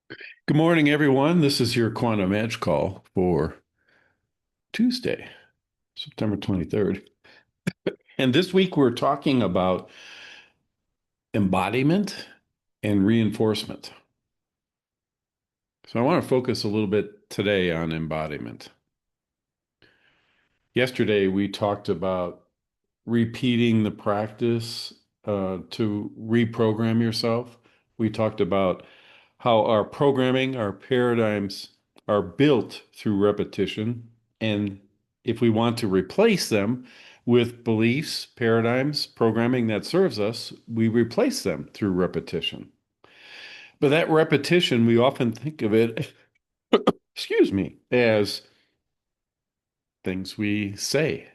Good morning, everyone. This is your Quantum Edge call for Tuesday, September 23rd. And this week we're talking about embodiment and reinforcement. So I want to focus a little bit today on embodiment. Yesterday we talked about repeating the practice to reprogram yourself. We talked about how our programming, our paradigms are built through repetition. And if we want to replace them with beliefs, paradigms, programming that serves us, we replace them through repetition. But that repetition, we often think of it, excuse me, as things we say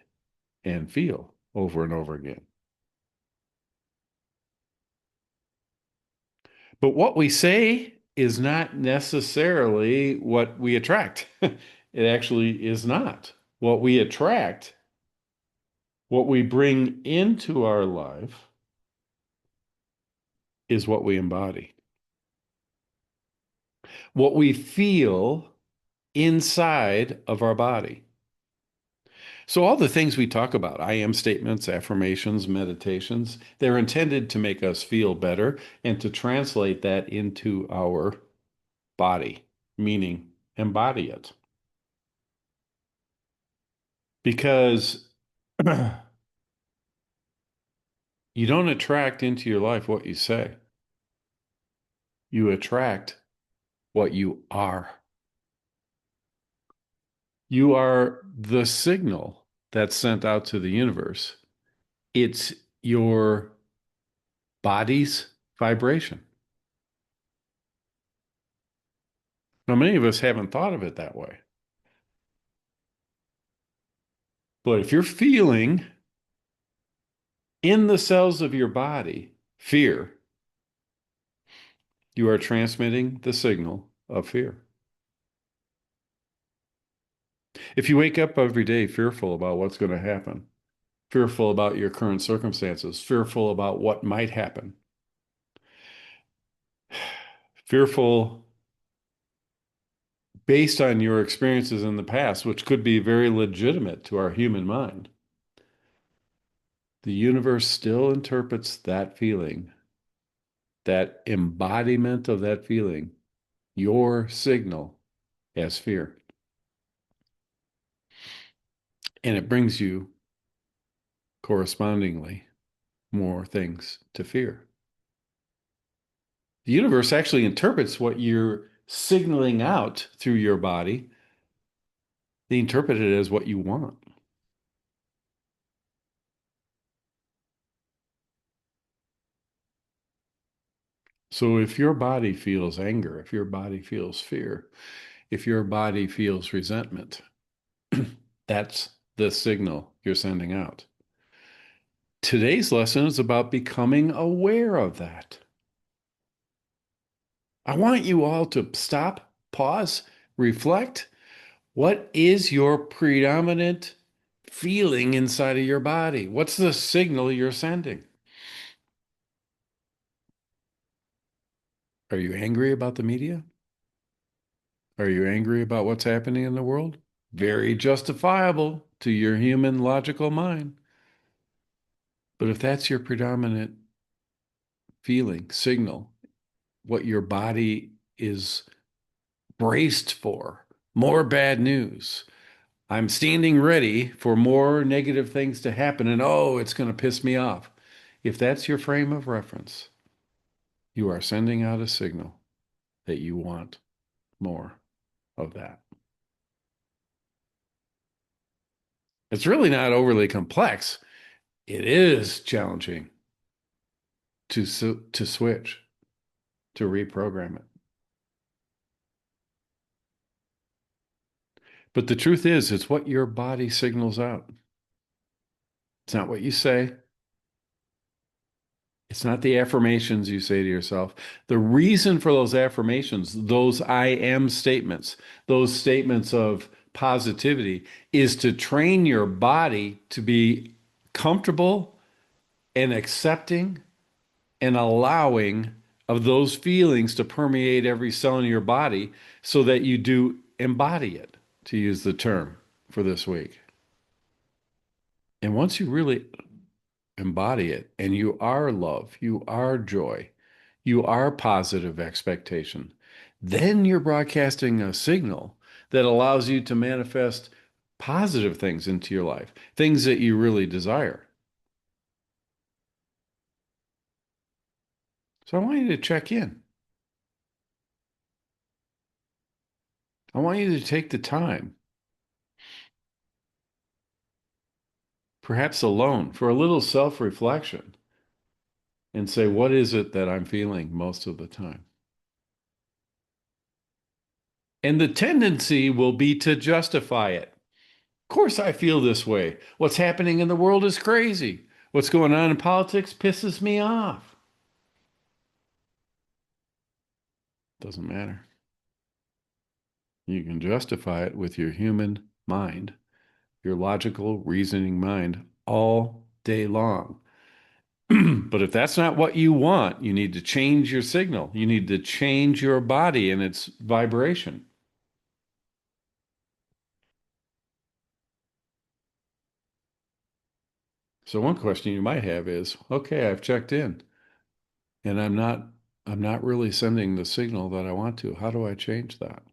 and feel over and over again. But what we say is not necessarily what we attract. It actually is not. What we attract, what we bring into our life, is what we embody. What we feel inside of our body. So, all the things we talk about, I am statements, affirmations, meditations, they're intended to make us feel better and to translate that into our body, meaning embody it. Because you don't attract into your life what you say, you attract what you are. You are the signal that's sent out to the universe. It's your body's vibration. Now, many of us haven't thought of it that way. But if you're feeling in the cells of your body fear, you are transmitting the signal of fear. If you wake up every day fearful about what's going to happen, fearful about your current circumstances, fearful about what might happen, fearful based on your experiences in the past, which could be very legitimate to our human mind, the universe still interprets that feeling, that embodiment of that feeling, your signal, as fear. And it brings you correspondingly more things to fear. The universe actually interprets what you're signaling out through your body. They interpret it as what you want. So if your body feels anger, if your body feels fear, if your body feels resentment, that's the signal you're sending out. Today's lesson is about becoming aware of that. I want you all to stop, pause, reflect. What is your predominant feeling inside of your body? What's the signal you're sending? Are you angry about the media? Are you angry about what's happening in the world? Very justifiable to your human logical mind. But if that's your predominant feeling, signal, what your body is braced for, more bad news. I'm standing ready for more negative things to happen, and oh, it's going to piss me off. If that's your frame of reference, you are sending out a signal that you want more of that. It's really not overly complex. It is challenging to switch, to reprogram it. But the truth is, it's what your body signals out. It's not what you say. It's not the affirmations you say to yourself. The reason for those affirmations, those I am statements, those statements of positivity, is to train your body to be comfortable and accepting and allowing of those feelings to permeate every cell in your body so that you do embody it, to use the term for this week. And once you really embody it and you are love, you are joy, you are positive expectation, then you're broadcasting a signal that allows you to manifest positive things into your life, things that you really desire. So I want you to check in. I want you to take the time, perhaps alone, for a little self-reflection and say, what is it that I'm feeling most of the time? And the tendency will be to justify it. Of course, I feel this way. What's happening in the world is crazy. What's going on in politics pisses me off. Doesn't matter. You can justify it with your human mind, your logical, reasoning mind, all day long. But if that's not what you want, you need to change your signal. You need to change your body and its vibration. So one question you might have is, okay, I've checked in and I'm not really sending the signal that I want to. How do I change that?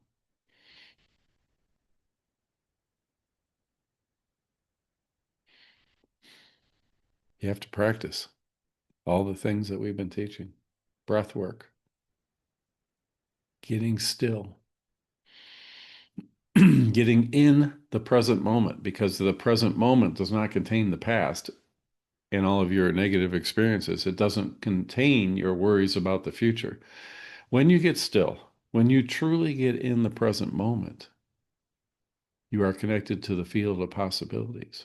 You have to practice all the things that we've been teaching. Breath work, getting still, getting in the present moment, because the present moment does not contain the past and all of your negative experiences. It doesn't contain your worries about the future. When you get still, when you truly get in the present moment, you are connected to the field of possibilities.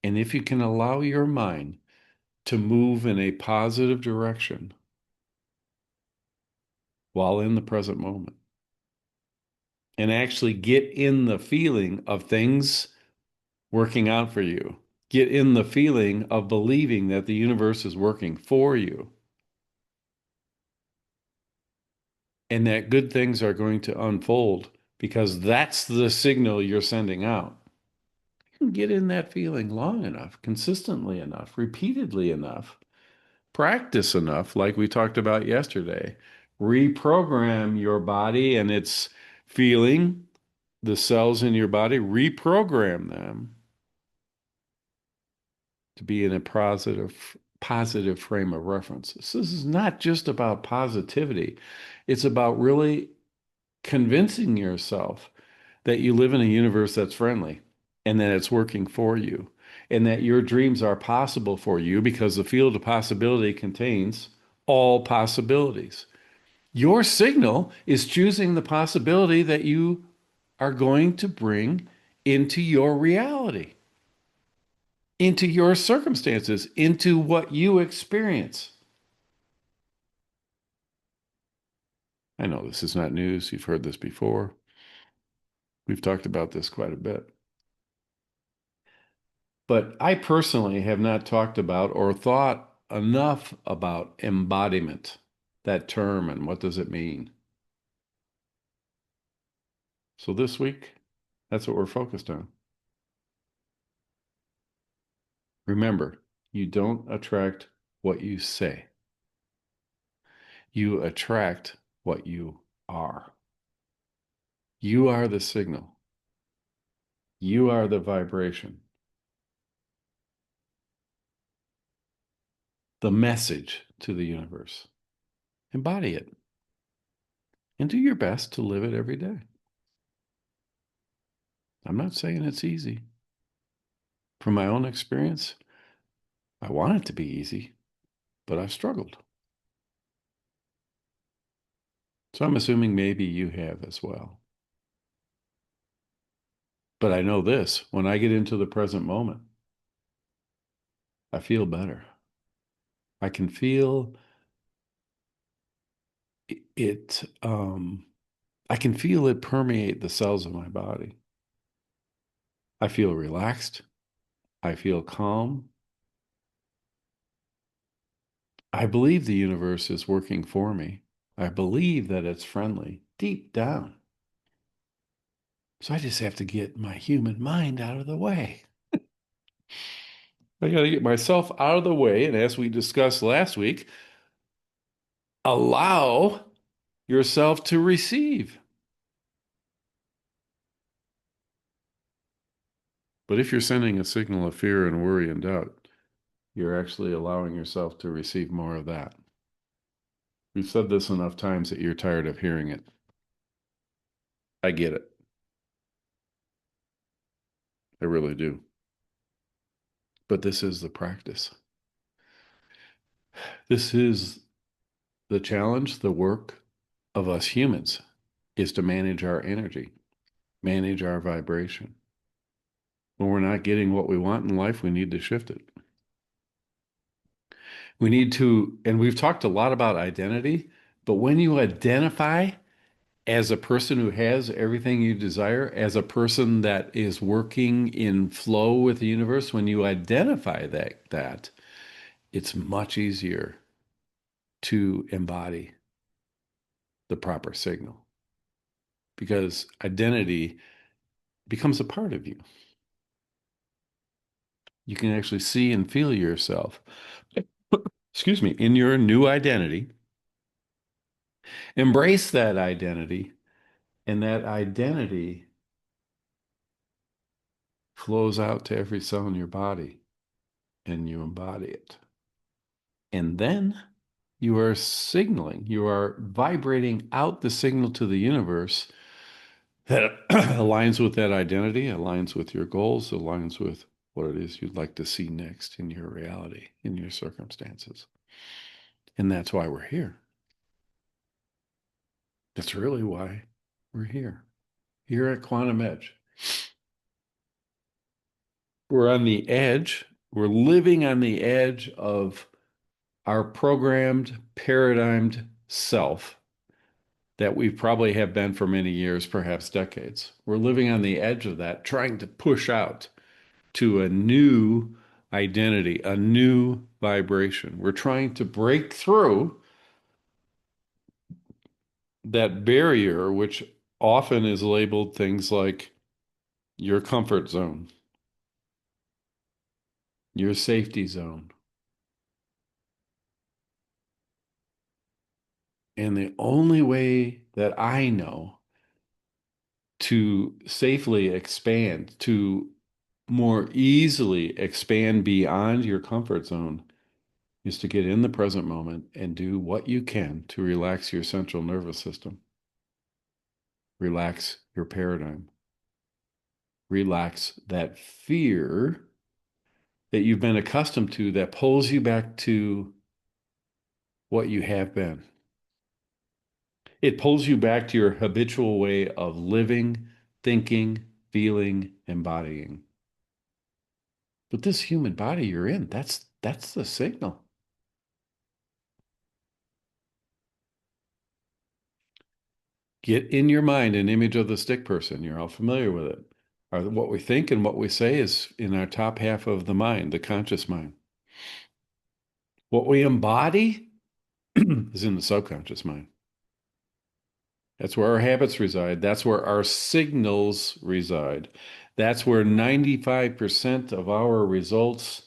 And if you can allow your mind to move in a positive direction while in the present moment, and actually get in the feeling of things working out for you, get in the feeling of believing that the universe is working for you and that good things are going to unfold because that's the signal you're sending out. You can get in that feeling long enough, consistently enough, repeatedly enough, practice enough, like we talked about yesterday. Reprogram your body and its feeling, the cells in your body, reprogram them to be in a positive frame of reference. So this is not just about positivity. It's about really convincing yourself that you live in a universe that's friendly and that it's working for you and that your dreams are possible for you because the field of possibility contains all possibilities. Your signal is choosing the possibility that you are going to bring into your reality, into your circumstances, into what you experience. I know this is not news. You've heard this before. We've talked about this quite a bit. But I personally have not talked about or thought enough about embodiment, that term, and what does it mean. So this week, that's what we're focused on. Remember, you don't attract what you say. You attract what you are. You are the signal. You are the vibration, the message to the universe. Embody it and do your best to live it every day. I'm not saying it's easy. From my own experience, I want it to be easy, but I've struggled. So I'm assuming maybe you have as well. But I know this, when I get into the present moment, I feel better. I can feel it, I can feel it permeate the cells of my body. I feel relaxed. I feel calm. I believe the universe is working for me. I believe that it's friendly deep down. So I just have to get my human mind out of the way. I got to get myself out of the way. And as we discussed last week, allow yourself to receive. But if you're sending a signal of fear and worry and doubt, you're actually allowing yourself to receive more of that. We've said this enough times that you're tired of hearing it. I get it. I really do. But this is the practice. This is the challenge, the work of us humans is to manage our energy, manage our vibration. When we're not getting what we want in life, we need to shift it. We need to, and we've talked a lot about identity, but when you identify as a person who has everything you desire, as a person that is working in flow with the universe, when you identify that, it's much easier to embody the proper signal because identity becomes a part of you. You can actually see and feel yourself, excuse me, in your new identity. Embrace that identity, and that identity flows out to every cell in your body, and you embody it. And then you are signaling, you are vibrating out the signal to the universe that aligns with that identity, aligns with your goals, aligns with what it is you'd like to see next in your reality, in your circumstances. And that's why we're here. That's really why we're here at Quantum Edge. We're on the edge. We're living on the edge of our programmed, paradigmed self that we probably have been for many years, perhaps decades. We're living on the edge of that, trying to push out to a new identity, a new vibration. We're trying to break through that barrier, which often is labeled things like your comfort zone, your safety zone. And the only way that I know to safely expand, to more easily expand beyond your comfort zone, is to get in the present moment and do what you can to relax your central nervous system, relax your paradigm, relax that fear that you've been accustomed to that pulls you back to what you have been. It pulls you back to your habitual way of living, thinking, feeling, embodying. But this human body you're in, that's the signal. Get in your mind an image of the stick person. You're all familiar with it. What we think and what we say is in our top half of the mind, the conscious mind. What we embody is in the subconscious mind. That's where our habits reside. That's where our signals reside. That's where 95% of our results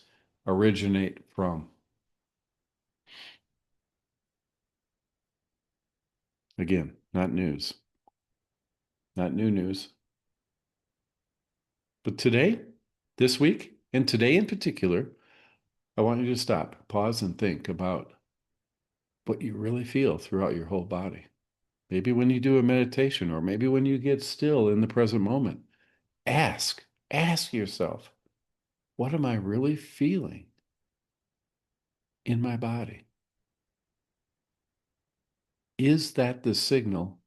originate from. Again, not news, not new news. But today, this week, and today in particular, I want you to stop, pause, and think about what you really feel throughout your whole body. Maybe when you do a meditation, or maybe when you get still in the present moment, ask yourself, what am I really feeling in my body? Is that the signal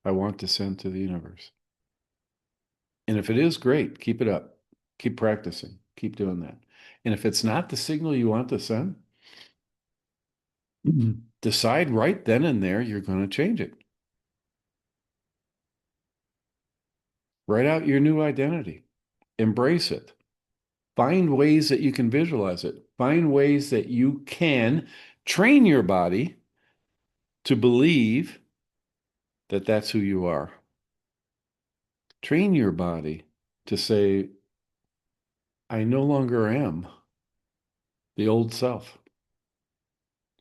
I want to send to the universe? And if it is, great, keep it up. Keep practicing. Keep doing that. And if it's not the signal you want to send, decide right then and there you're going to change it. Write out your new identity. Embrace it. Find ways that you can visualize it. Find ways that you can train your body to believe that that's who you are. Train your body to say, I no longer am the old self.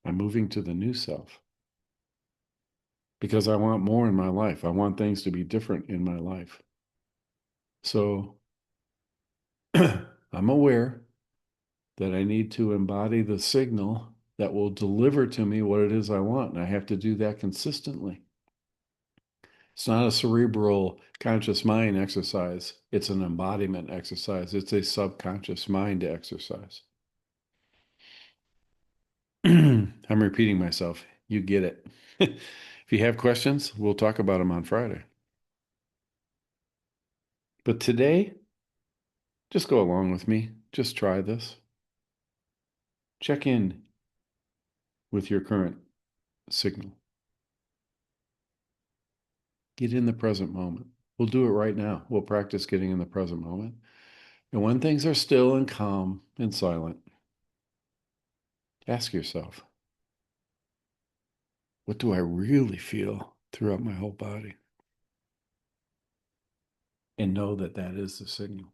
I'm moving to the new self because I want more in my life. I want things to be different in my life. So I'm aware that I need to embody the signal that will deliver to me what it is I want. And I have to do that consistently. It's not a cerebral conscious mind exercise. It's an embodiment exercise. It's a subconscious mind exercise. I'm repeating myself. You get it. If you have questions, we'll talk about them on Friday. But today, just go along with me. Just try this. Check in with your current signal. Get in the present moment. We'll do it right now. We'll practice getting in the present moment. And when things are still and calm and silent, ask yourself, what do I really feel throughout my whole body? And know that that is the signal.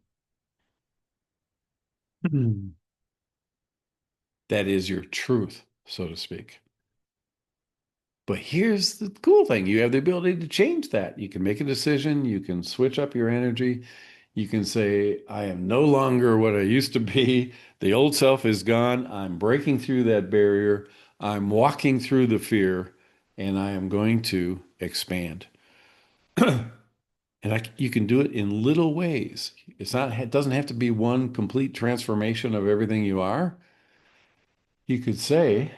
That is your truth, so to speak. But here's the cool thing. You have the ability to change that. You can make a decision. You can switch up your energy. You can say, I am no longer what I used to be. The old self is gone. I'm breaking through that barrier. I'm walking through the fear, and I am going to expand. You can do it in little ways. It doesn't have to be one complete transformation of everything you are. You could say,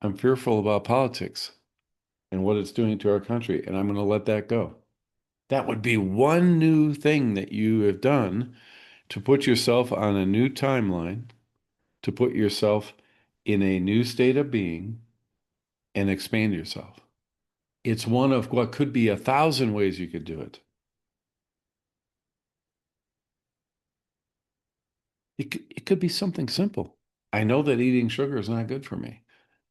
I'm fearful about politics and what it's doing to our country, and I'm going to let that go. That would be one new thing that you have done to put yourself on a new timeline, to put yourself in a new state of being and expand yourself. It's one of what could be 1,000 ways you could do it. It could be something simple. I know that eating sugar is not good for me.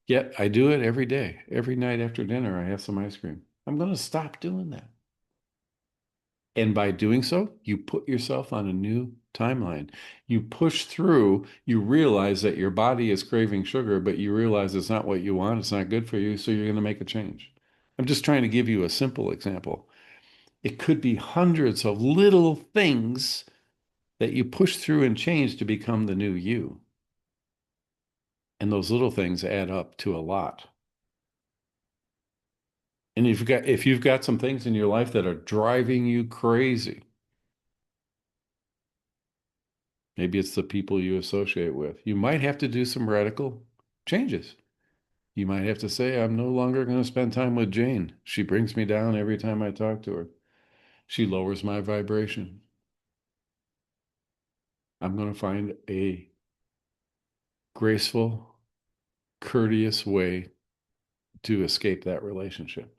Yet I do it every day. Every night after dinner, I have some ice cream. I'm going to stop doing that. And by doing so, you put yourself on a new timeline. You push through, you realize that your body is craving sugar, but you realize it's not what you want, it's not good for you, so you're going to make a change. I'm just trying to give you a simple example. It could be hundreds of little things that you push through and change to become the new you. And those little things add up to a lot. And if you've got some things in your life that are driving you crazy, maybe it's the people you associate with. You might have to do some radical changes. You might have to say, I'm no longer going to spend time with Jane. She brings me down every time I talk to her. She lowers my vibration. I'm going to find a graceful, courteous way to escape that relationship.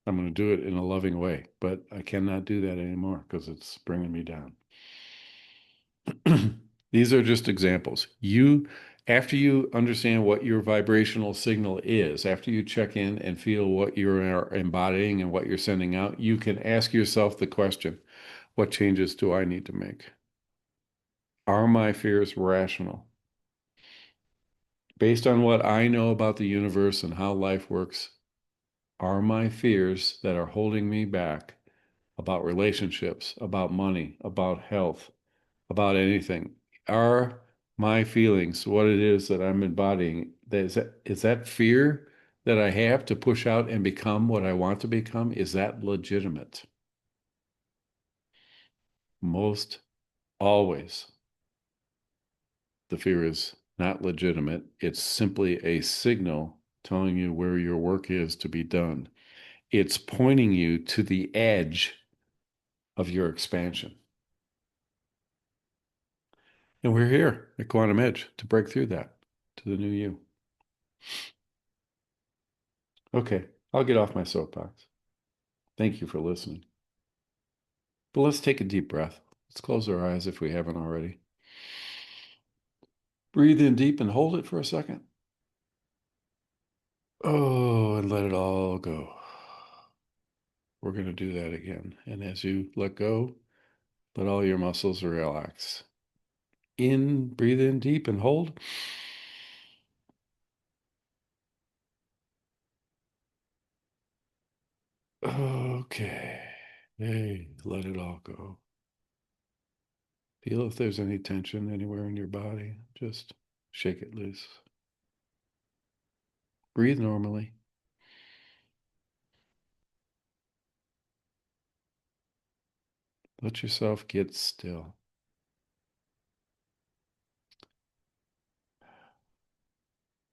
I'm going to do it in a loving way, but I cannot do that anymore because it's bringing me down. These are just examples. After you understand what your vibrational signal is, after you check in and feel what you're embodying and what you're sending out, you can ask yourself the question, what changes do I need to make? Are my fears rational? Based on what I know about the universe and how life works, are my fears that are holding me back about relationships, about money, about health, about anything, are my feelings what it is that I'm embodying? Is that fear that I have to push out and become what I want to become? Is that legitimate? Most always, the fear is not legitimate. It's simply a signal telling you where your work is to be done. It's pointing you to the edge of your expansion. And we're here at Quantum Edge to break through that to the new you. Okay, I'll get off my soapbox. Thank you for listening. But let's take a deep breath. Let's close our eyes if we haven't already. Breathe in deep and hold it for a second. Oh, and let it all go. We're going to do that again. And as you let go, let all your muscles relax. Breathe in deep and hold. Okay. Hey, let it all go. Feel if there's any tension anywhere in your body. Just shake it loose. Breathe normally. Let yourself get still.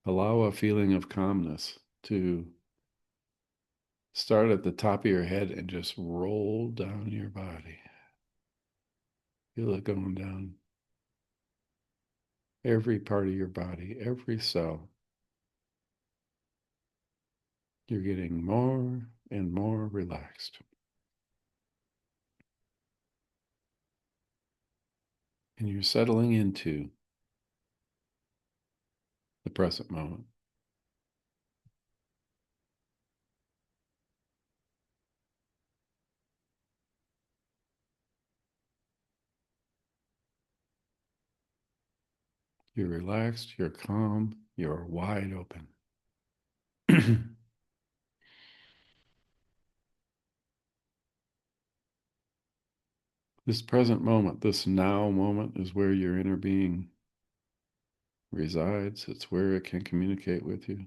Allow a feeling of calmness to start at the top of your head and just roll down your body. Feel it going down every part of your body, every cell. You're getting more and more relaxed. And you're settling into the present moment. You're relaxed, you're calm, you're wide open. This present moment, this now moment, is where your inner being resides. It's where it can communicate with you.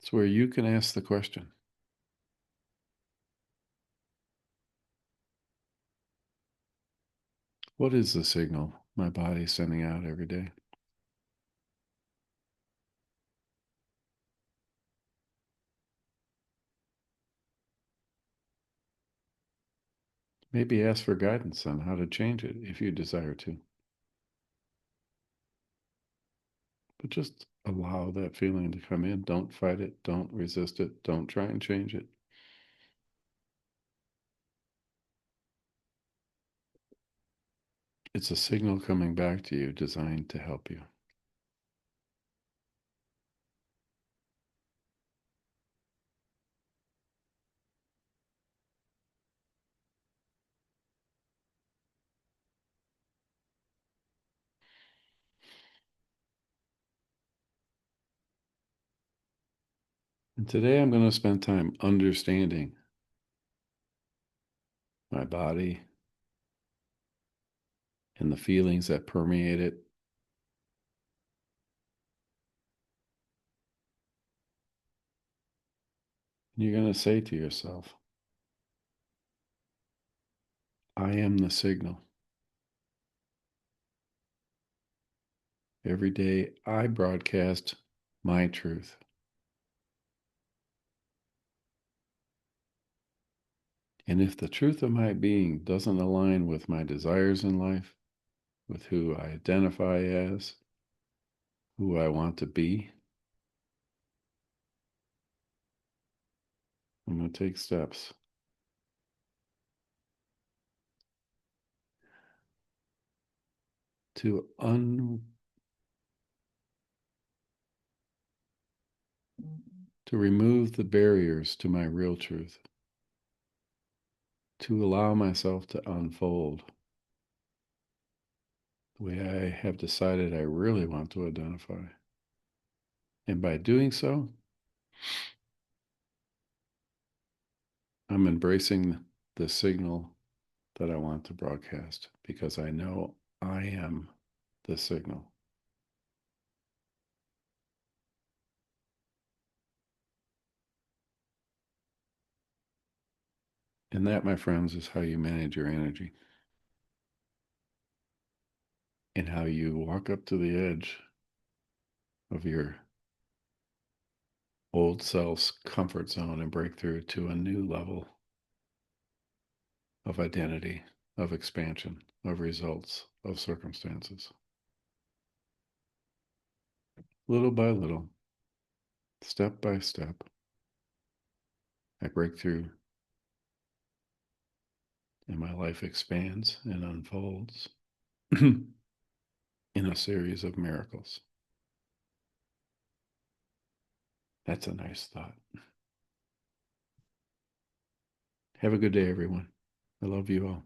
It's where you can ask the question, what is the signal my body's sending out every day? Maybe ask for guidance on how to change it if you desire to. But just allow that feeling to come in. Don't fight it. Don't resist it. Don't try and change it. It's a signal coming back to you designed to help you. And today I'm going to spend time understanding my body and the feelings that permeate it. And you're going to say to yourself, I am the signal. Every day I broadcast my truth. And if the truth of my being doesn't align with my desires in life, with who I identify as, who I want to be, I'm going to take steps to to remove the barriers to my real truth, to allow myself to unfold the way I have decided I really want to identify. And by doing so, I'm embracing the signal that I want to broadcast because I know I am the signal. And that, my friends, is how you manage your energy and how you walk up to the edge of your old self's comfort zone and break through to a new level of identity, of expansion, of results, of circumstances. Little by little, step by step, I break through and my life expands and unfolds in a series of miracles. That's a nice thought. Have a good day, everyone. I love you all.